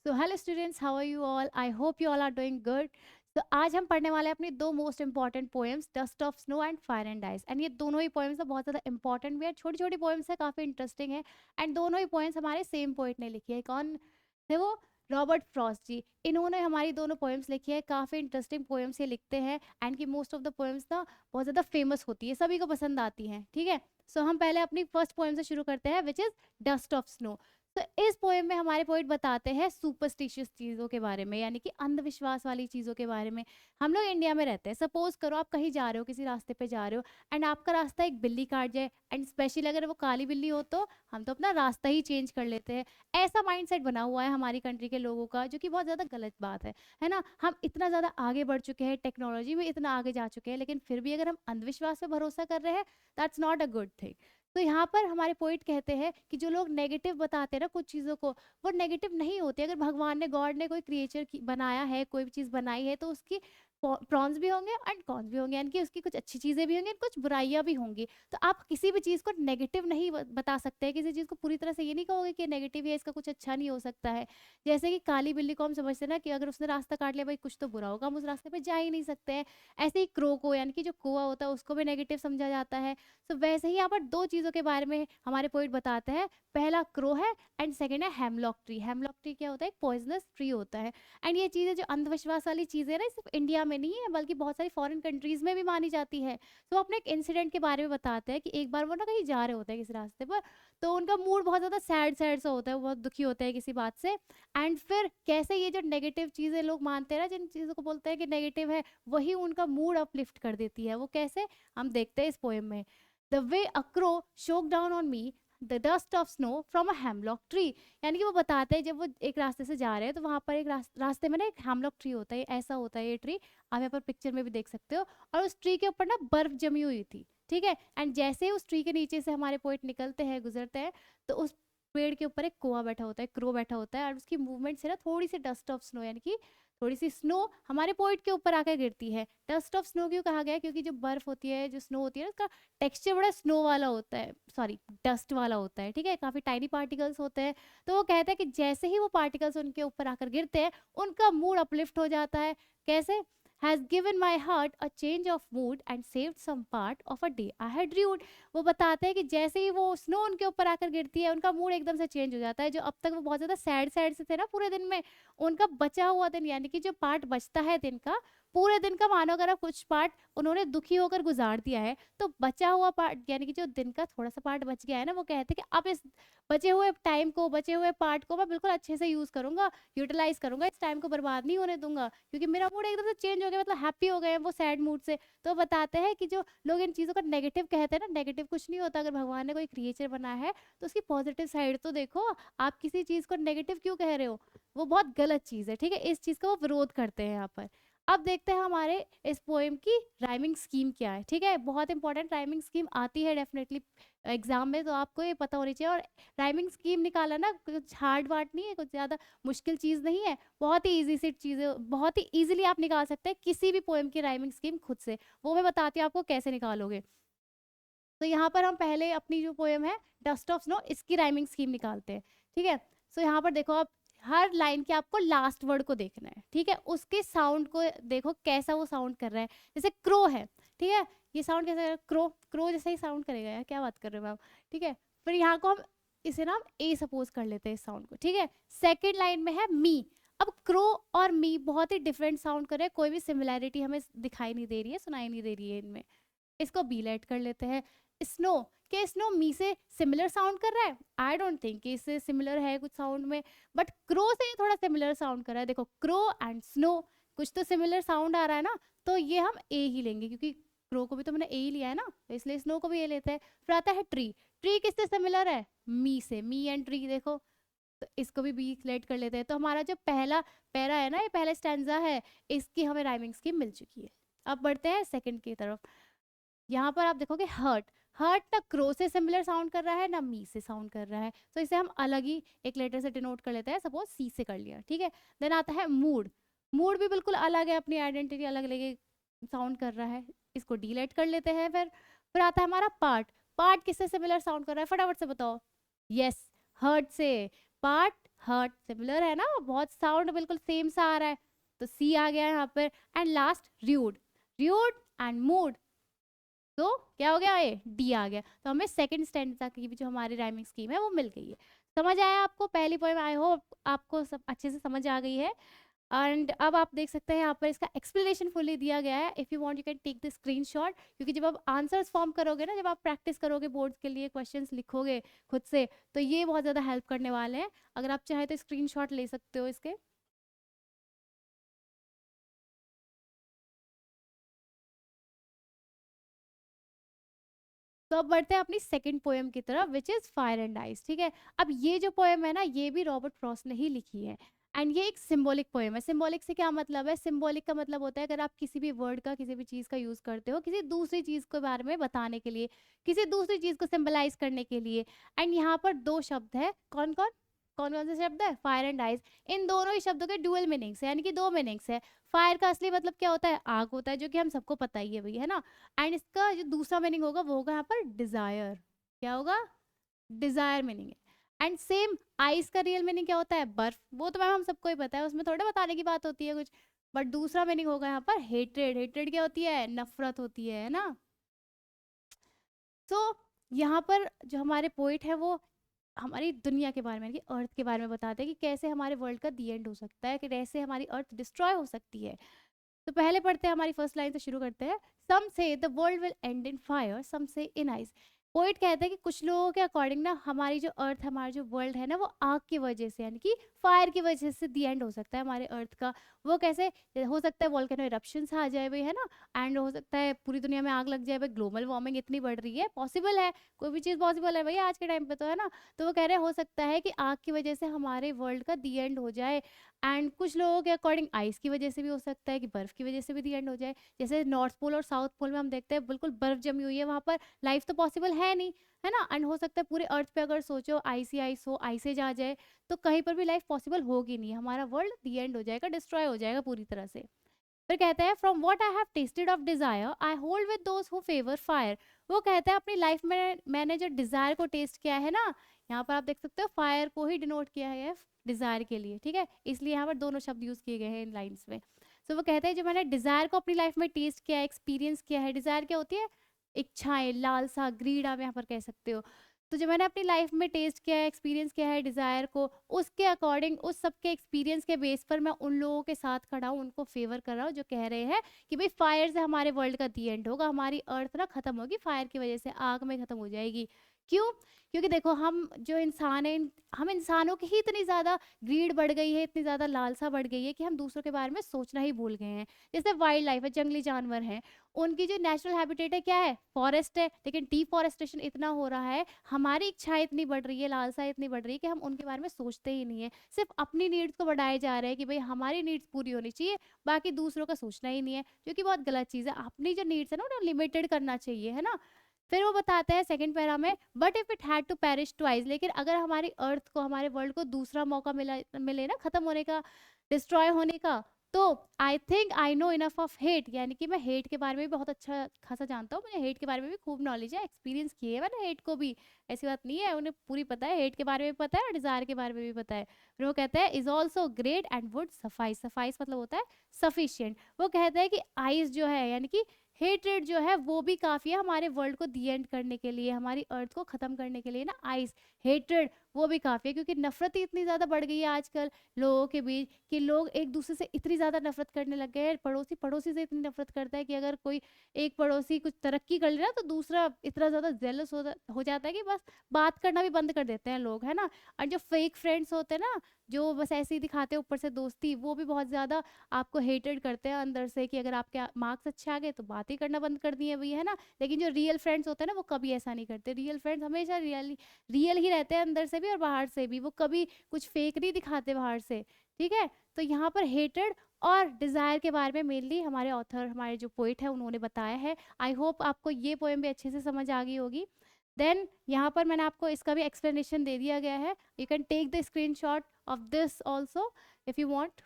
So hello students, how are you all? I hope you all are doing good. तो आज हम पढ़ने वाले हैं अपनी दो most important poems, dust of snow and fire and ice. And ये दोनों ही पोएम्स ना बहुत ज़्यादा इंपॉर्टेंट भी है, छोटी छोटी पोएम्स है, काफ़ी इंटरेस्टिंग है। एंड दोनों ही पोएम्स हमारे सेम पोइट ने लिखी है। कौन थे वो? रॉबर्ट फ्रॉस्ट जी। इन्होंने हमारी दोनों पोएम्स लिखी है, काफ़ी इंटरेस्टिंग पोएम्स ये लिखते हैं। एंड की मोस्ट ऑफ द पोएम्स ना बहुत ज़्यादा फेमस होती है, सभी को पसंद आती हैं। ठीक है, सो हम पहले अपनी फर्स्ट पोएम से शुरू करते हैं, which is dust of snow. तो इस पोएम में हमारे पोइट बताते हैं सुपरस्टिशियस चीज़ों के बारे में, यानी कि अंधविश्वास वाली चीज़ों के बारे में। हम लोग इंडिया में रहते हैं, सपोज करो आप कहीं जा रहे हो, किसी रास्ते पे जा रहे हो, एंड आपका रास्ता एक बिल्ली काट जाए, एंड स्पेशली अगर वो काली बिल्ली हो तो हम तो अपना रास्ता ही चेंज कर लेते हैं। ऐसा माइंडसेट बना हुआ है हमारी कंट्री के लोगों का, जो कि बहुत ज़्यादा गलत बात है ना। हम इतना ज़्यादा आगे बढ़ चुके हैं, टेक्नोलॉजी में इतना आगे जा चुके हैं, लेकिन फिर भी अगर हम अंधविश्वास पे भरोसा कर रहे हैं, that's not a good thing. तो यहाँ पर हमारे पोइट कहते हैं कि जो लोग नेगेटिव बताते हैं ना कुछ चीज़ों को, वो नेगेटिव नहीं होती। अगर भगवान ने, गॉड ने कोई क्रिएचर बनाया है, कोई भी चीज़ बनाई है, तो उसकी प्रॉन्स भी होंगे एंड कॉन्स भी होंगे, यानी कि उसकी कुछ अच्छी चीज़ें भी होंगी, कुछ बुराइयां भी होंगी। तो आप किसी भी चीज़ को नेगेटिव नहीं बता सकते हैं, किसी चीज़ को पूरी तरह से ये नहीं कहोगे कि नेगेटिव है, इसका कुछ अच्छा नहीं हो सकता है। जैसे कि काली बिल्ली को हम समझते हैं ना कि अगर उसने रास्ता काट लिया, भाई कुछ तो बुरा होगा, हम उस रास्ते पे जा ही नहीं सकते हैं। ऐसे ही क्रो को, यानी कि जो कोआ होता है, उसको भी नेगेटिव समझा जाता है। तो वैसे ही यहाँ पर दो चीज़ों के बारे में हमारे पोइट बताते हैं। पहला क्रो है एंड सेकंड है हेमलॉक ट्री। हेमलॉक ट्री क्या होता है? एक पॉइजनस ट्री होता है। एंड ये चीज़ें, जो अंधविश्वास वाली चीज़ें ना, सिर्फ इंडिया में नहीं है बल्कि बहुत सारी फॉरेन कंट्रीज में भी मानी जाती है। तो वो अपने एक इंसिडेंट के बारे में बताते हैं कि एक बार वो ना कहीं जा रहे होते हैं किसी रास्ते पर, तो उनका मूड बहुत ज़्यादा सैड सैड सा होता है, वो बहुत दुखी होते हैं किसी बात से। एंड फिर कैसे ये जो नेगेटिव चीज़ें लोग मानते हैं ना, जिन चीज़ों को बोलते हैं कि नेगेटिव है, वही उनका मूड अपलिफ्ट कर देती है। वो कैसे, हम देखते हैं इस पोएम में। द वे अ क्रो शोक down on me the dust of snow from a hemlock tree. यानी कि वो बताते हैं, जब वो एक रास्ते से जा रहे हैं, तो वहाँ पर एक रास्ते में ना एक हेमलॉक ट्री होता है, ऐसा होता है ये ट्री। आप यहाँ पर पिक्चर में भी देख सकते हो। और उस ट्री के ऊपर ना बर्फ जमी हुई थी। ठीक है, एंड जैसे ही उस ट्री के नीचे से हमारे पोइट निकलते हैं, गुजरते हैं, तो उस पेड़ के ऊपर एक कोआ बैठा होता है, क्रो बैठा होता है, और उसकी मूवमेंट से ना थोड़ी सी डस्ट ऑफ स्नो, यानी कि थोड़ी सी स्नो हमारे पॉइंट के ऊपर आकर गिरती है। डस्ट ऑफ स्नो क्यों कहा गया? क्योंकि जो बर्फ होती है, जो स्नो होती है ना, उसका टेक्सचर बड़ा स्नो वाला होता है, सॉरी डस्ट वाला होता है। ठीक है, काफी टाइनी पार्टिकल्स होते हैं। तो वो कहते हैं कि जैसे ही वो पार्टिकल्स उनके ऊपर आकर गिरते हैं, उनका मूड अपलिफ्ट हो जाता है। कैसे? Has given my heart a change of mood and saved some part of a day I had dreamed. वो बताते हैं कि जैसे ही वो स्नो उनके ऊपर आकर गिरती है, उनका मूड एकदम से चेंज हो जाता है। जो अब तक वो बहुत ज्यादा सैड सैड से थे ना पूरे दिन में, उनका बचा हुआ दिन, यानी कि जो पार्ट बचता है दिन का, पूरे दिन का, मानो अगर आप कुछ पार्ट उन्होंने दुखी होकर गुजार दिया है, तो बचा हुआ पार्ट, यानी कि जो दिन का थोड़ा सा पार्ट बच गया है ना, वो कहते हैं कि अब इस बचे हुए टाइम को, बचे हुए पार्ट को मैं बिल्कुल अच्छे से यूज करूंगा, यूटिलाइज करूंगा, इस टाइम को बर्बाद नहीं होने दूंगा, क्योंकि मेरा मूड एकदम से चेंज हो गया, मतलब हैप्पी हो गए वो सैड मूड से। तो बताते हैं कि जो लोग इन चीज़ों का नेगेटिव कहते हैं ना, नेगेटिव कुछ नहीं होता। अगर भगवान ने कोई क्रिएचर बनाया है, तो उसकी पॉजिटिव साइड तो देखो। आप किसी चीज़ को नेगेटिव क्यों कह रहे हो? वो बहुत गलत चीज़ है। ठीक है, इस चीज़ का वो विरोध करते हैं यहाँ पर। अब देखते हैं हमारे इस पोएम की राइमिंग स्कीम क्या है। ठीक है, बहुत इंपॉर्टेंट राइमिंग स्कीम आती है डेफिनेटली एग्जाम में, तो आपको ये पता होनी चाहिए। और राइमिंग स्कीम निकाला ना कुछ हार्ड वार्ड नहीं है, कुछ ज़्यादा मुश्किल चीज़ नहीं है, बहुत ही ईजी सी चीज़ें, बहुत ही ईजिली आप निकाल सकते हैं किसी भी पोएम की राइमिंग स्कीम खुद से। वो मैं बताती हूँ आपको कैसे निकालोगे। तो यहाँ पर हम पहले अपनी जो पोएम है डस्ट ऑफ स्नो, इसकी राइमिंग स्कीम निकालते हैं। ठीक है, सो यहाँ पर देखो, आप हर लाइन के आपको लास्ट वर्ड को देखना है। ठीक है, उसके साउंड को देखो कैसा वो साउंड कर रहा है। जैसे क्रो है, ठीक है, ये साउंड कैसा है? क्रो, क्रो जैसा ही साउंड करेगा यार, क्या बात कर रहे हो मैम। ठीक है, फिर यहाँ को हम इसे ना ए सपोज कर लेते हैं इस साउंड को। ठीक है, सेकेंड लाइन में है मी। अब क्रो और मी बहुत ही डिफरेंट साउंड कर रहे हैं, कोई भी सिमिलैरिटी हमें दिखाई नहीं दे रही है, सुनाई नहीं दे रही है इनमें। इसको बी लेट कर लेते हैं। स्नो, क्या स्नो मी से सिमिलर साउंड कर रहा है? आई डोंट थिंक कि इससे सिमिलर है कुछ साउंड में, बट क्रो से ये थोड़ा सिमिलर साउंड कर रहा है। देखो, क्रो एंड स्नो, कुछ तो सिमिलर साउंड आ रहा है ना, तो ये हम ए ही लेंगे, क्योंकि क्रो को भी तो मैंने ए ही लिया है ना, तो इसलिए स्नो को भी ए लेते हैं। फिर आता है ट्री। ट्री किससे सिमिलर है? मी से, मी एंड ट्री। देखो, तो इसको भी बी लेट कर लेते हैं। तो हमारा जो पहला पैरा है ना, ये पहला स्टैंजा है, इसकी हमें राइमिंग स्कीम मिल चुकी है। अब बढ़ते हैं सेकंड की तरफ। यहाँ पर आप देखोगे हर्ट, हर्ट ना क्रो से सिमिलर साउंड कर रहा है, ना मी से साउंड कर रहा है, तो इसे हम अलग ही एक लेटर से डिनोट कर लेते हैं, सपोज सी से कर लिया। ठीक है, देन आता है मूड। मूड भी बिल्कुल अलग है, अपनी आइडेंटिटी अलग लेके साउंड कर रहा है, इसको डीलेट कर लेते हैं। फिर आता है हमारा पार्ट। पार्ट किससे सिमिलर साउंड कर रहा है, फटाफट से बताओ। यस, हर्ट से। पार्ट हर्ट सिमिलर है ना, बहुत साउंड बिल्कुल सेम सा आ रहा है, तो सी आ गया यहाँ पर। And last rude, rude and mood, तो क्या हो गया, ये डी आ गया। तो हमें सेकंड स्टैंडर्ड तक की भी जो हमारी राइमिंग स्कीम है वो मिल गई है। समझ आया आपको पहली पोएम? आई होप आपको सब अच्छे से समझ आ गई है। एंड अब आप देख सकते हैं यहाँ पर इसका एक्सप्लेनेशन फुली दिया गया है। If you want you can take the screenshot, क्योंकि जब आप आंसर्स फॉर्म करोगे ना, जब आप प्रैक्टिस करोगे बोर्ड्स के लिए क्वेश्चंस लिखोगे खुद से, तो ये बहुत ज़्यादा हेल्प करने वाले हैं। अगर आप चाहे तो स्क्रीनशॉट ले सकते हो इसके। तो अब बढ़ते हैं अपनी सेकंड पोएम की तरफ, which is fire and ice. ठीक है, अब ये जो पोएम है ना, ये भी रॉबर्ट फ्रॉस्ट ने ही लिखी है। एंड ये एक सिंबॉलिक पोएम है। सिंबॉलिक से क्या मतलब है? सिंबॉलिक का मतलब होता है अगर आप किसी भी वर्ड का, किसी भी चीज़ का यूज़ करते हो किसी दूसरी चीज़ के बारे में बताने के लिए, किसी दूसरी चीज़ को सिंबलाइज करने के लिए। एंड यहाँ पर दो शब्द है, कौन कौन कौन कौन से शब्द है? Fire and ice. इन दोनों ही शब्दों के डुअल मीनिंग्स है, यानी कि दो मीनिंग्स है। फायर का असली मतलब क्या होता है? आग होता है, जो कि हम सबको पता ही है भाई, है ना। एंड इसका जो दूसरा मीनिंग होगा वो होगा यहाँ पर डिजायर। क्या होगा? डिजायर मीनिंग है। एंड सेम आइस का रियल मीनिंग क्या होता है? बर्फ। वो तो मैम हम सबको ही पता है, उसमें थोड़ा बताने की बात होती है कुछ। बट दूसरा मीनिंग होगा यहाँ पर हेट्रेड। हेट्रेड क्या होती है? नफरत होती है ना। तो यहाँ पर जो हमारे पोइट है वो हमारी दुनिया के बारे में, अर्थ के बारे में बताते हैं कि कैसे हमारे वर्ल्ड का दी एंड हो सकता है, कि कैसे हमारी अर्थ डिस्ट्रॉय हो सकती है। तो पहले पढ़ते हैं, हमारी फर्स्ट लाइन से शुरू करते हैं। Some say the world will end in fire, some say in ice. Poet कहता है कि कुछ लोगों के अकॉर्डिंग ना हमारी जो अर्थ, हमारा जो वर्ल्ड है ना, वो आग की वजह से, यानी कि फायर की वजह से दी एंड हो सकता है हमारे अर्थ का। वो कैसे हो सकता है? वॉल्केनो इरप्शंस आ जाए भाई, है ना। एंड हो सकता है पूरी दुनिया में आग लग जाए भाई, ग्लोबल वार्मिंग इतनी बढ़ रही है, पॉसिबल है, कोई भी चीज़ पॉसिबल है भाई आज के टाइम पे, तो है ना। तो वो कह रहे हैं हो सकता है कि आग की वजह से हमारे वर्ल्ड का दी एंड हो जाए। एंड कुछ लोगों के अकॉर्डिंग आइस की वजह से भी हो सकता है, कि बर्फ की वजह से भी दी एंड हो जाए। जैसे नॉर्थ पोल और साउथ पोल में हम देखते हैं बिल्कुल बर्फ जमी हुई है, वहां पर लाइफ तो पॉसिबल है नहीं, है ना। एंड हो सकता है पूरे अर्थ पे अगर सोचो आइस ही आइस हो, आइसेज आ जाए, तो कहीं पर भी लाइफ पॉसिबल होगी नहीं, हमारा वर्ल्ड दी एंड हो जाएगा, डिस्ट्रॉय हो जाएगा पूरी तरह से। फिर कहते हैं from what I have tested of desire I hold with those who favour fire. वो कहता है अपनी लाइफ में मैंने जो डिजायर को टेस्ट किया है ना, यहाँ पर आप देख सकते हो फायर को ही डिनोट किया है डिजायर के लिए, ठीक है, इसलिए यहाँ पर दोनों शब्द यूज किए गए हैं इन लाइन्स में। सो वो कहते हैं जो मैंने डिजायर को अपनी लाइफ में टेस्ट किया है, एक्सपीरियंस किया है। डिजायर क्या होती है? इच्छाएं, लालसा, ग्रीड आप यहाँ पर कह सकते हो। तो जो मैंने अपनी लाइफ में टेस्ट किया है, एक्सपीरियंस किया है डिज़ायर को, उसके अकॉर्डिंग, उस सब के एक्सपीरियंस के बेस पर मैं उन लोगों के साथ खड़ा हूँ, उनको फेवर कर रहा हूँ जो कह रहे हैं कि भाई फायर से हमारे वर्ल्ड का दी एंड होगा, हमारी अर्थ ना खत्म होगी फायर की वजह से, आग में खत्म हो जाएगी। क्यों? क्योंकि देखो हम जो इंसान है, हम इंसानों की ही इतनी ज़्यादा ग्रीड बढ़ गई है, इतनी ज़्यादा लालसा बढ़ गई है कि हम दूसरों के बारे में सोचना ही भूल गए हैं। जैसे वाइल्ड लाइफ है, जंगली जानवर हैं, उनकी जो नेचुरल हैबिटेट है क्या है? फॉरेस्ट है। लेकिन डिफॉरेस्टेशन इतना हो रहा है, हमारी इच्छाएं इतनी बढ़ रही है, लालसा इतनी बढ़ रही है कि हम उनके बारे में सोचते ही नहीं है। सिर्फ अपनी नीड्स को बढ़ाए जा रहे हैं कि भाई हमारी नीड्स पूरी होनी चाहिए, बाकी दूसरों का सोचना ही नहीं है, जो कि बहुत गलत चीज़ है। अपनी जो नीड्स है ना उन्हें लिमिटेड करना चाहिए, है ना। फिर वो बताते हैं सेकंड पैरा में, but if it had to perish twice, लेकिन अगर हमारी अर्थ को, हमारे वर्ल्ड को दूसरा मौका मिले ना खत्म होने का, डिस्ट्रॉय होने का, तो I think I know enough of hate, यानी कि मैं हेट के बारे में भी बहुत अच्छा खासा जानता हूँ, मुझे हेट के बारे में भी खूब नॉलेज है, एक्सपीरियंस किए है मैंने हेट को भी। ऐसी बात नहीं है, उन्हें पूरी पता है, हेट के बारे में भी पता है और डिजायर के बारे में भी पता है। फिर वो कहता है is also great and would suffice. Suffice मतलब होता है सफिशियंट। वो कहता है कि आइस जो है, यानी कि हेट्रेड जो है वो भी काफ़ी है हमारे वर्ल्ड को दी एंड करने के लिए, हमारी अर्थ को ख़त्म करने के लिए ना। आइस, हेट्रेड, वो भी काफ़ी है, क्योंकि नफरत ही इतनी ज़्यादा बढ़ गई है आजकल लोगों के बीच, कि लोग एक दूसरे से इतनी ज़्यादा नफरत करने लग गए हैं। पड़ोसी पड़ोसी से इतनी नफरत करता है कि अगर कोई एक पड़ोसी कुछ तरक्की कर ले ना, तो दूसरा इतना ज़्यादा जेलस हो जाता है कि बस बात करना भी बंद कर देते हैं लोग, है ना। और जो फेक फ्रेंड्स होते हैं ना, जो बस ऐसे ही दिखाते हैं ऊपर से दोस्ती, वो भी बहुत ज़्यादा आपको हेटेड करते हैं अंदर से, कि अगर आपके मार्क्स अच्छे आ गए तो बात ही करना बंद कर दिए भैया, है ना। लेकिन जो रियल फ्रेंड्स होते हैं ना, वो कभी ऐसा नहीं करते। रियल फ्रेंड्स हमेशा रियल रियल ही रहते हैं, अंदर से भी और बाहर से भी, वो कभी कुछ फेक नहीं दिखाते बाहर से, ठीक है। तो यहाँ पर हेटेड और डिज़ायर के बारे में मेनली हमारे ऑथर, हमारे जो पोइट है, उन्होंने बताया है। आई होप आपको ये पोएम भी अच्छे से समझ आ गई होगी। देन यहाँ पर मैंने आपको इसका भी एक्सप्लेनेशन दे दिया गया है, you can take the screenshot of this also if you want.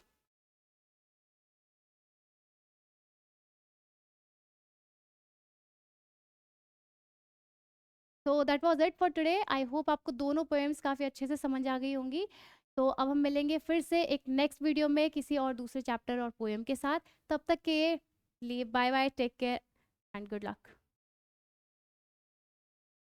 तो that was it for today. I hope आपको दोनों पोएम्स काफ़ी अच्छे से समझ आ गई होंगी। तो अब हम मिलेंगे फिर से एक नेक्स्ट वीडियो में किसी और दूसरे चैप्टर और पोएम के साथ। तब तक के लिए bye bye, take care and good luck.